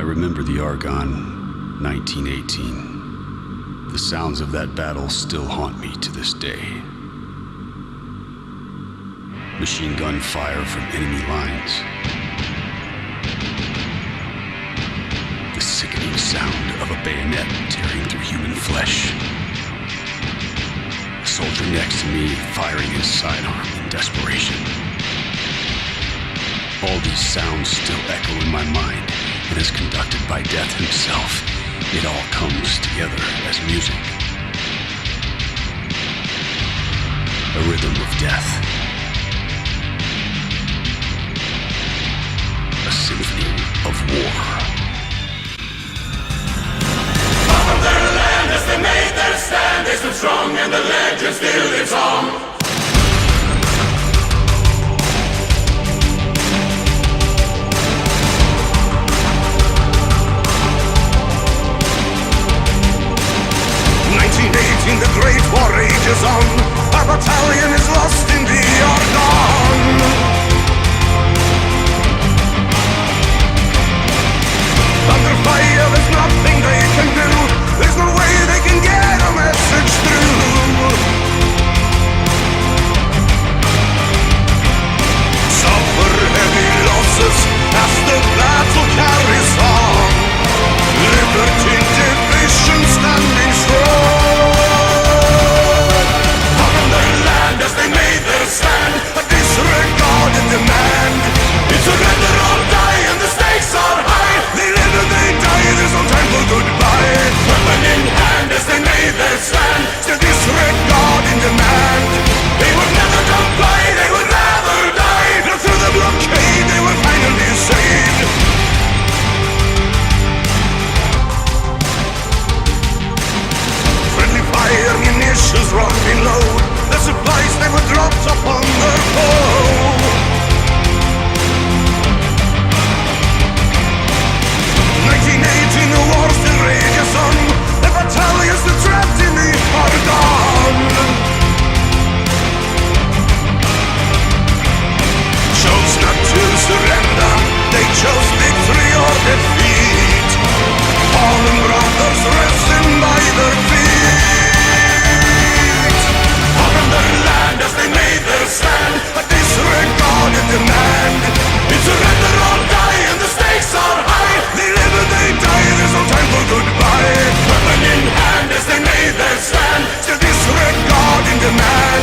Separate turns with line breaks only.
remember the Argonne, 1918. The sounds of that battle still haunt me to this day. Machine gun fire from enemy lines. The sickening sound of a bayonet tearing through human flesh. A soldier next to me firing his sidearm in desperation. All these sounds still echo in my mind, and as conducted by Death himself, it all comes together as music. A rhythm of death. A symphony of war.
Up from their land as they made their stand, they stood strong and the legend still lives on.
1918, the great war rages on. Our battalion is lost in the Argonne. Under fire, there's nothing they can do. There's no way they can get a message through. Suffer heavy losses as the battle carries on. Liberty division standing strong.
Up from their land as they made their stand,
A disregarded demand.
it's surrender or die and the stakes are high.
They live and they die, there's no time for goodbye.
Weapon in hand as they made their stand,
Still disregarding demand.
they would never comply, they would rather die.
Now through the blockade they were finally saved. Friendly fire, munitions running low. The supplies they were dropped upon their foe. 1918, the war still rages on. The battalions still trapped in the Argonne. Chose not to surrender, they chose victory or defeat. Fallen brothers resting by their feet.
Up from their land as they made their stand,
A disregarded demand.
it's surrender or die and the stakes are high.
They live and they die, there's no time for goodbye.
Weapon in hand as they made their stand,
Still disregarding demand.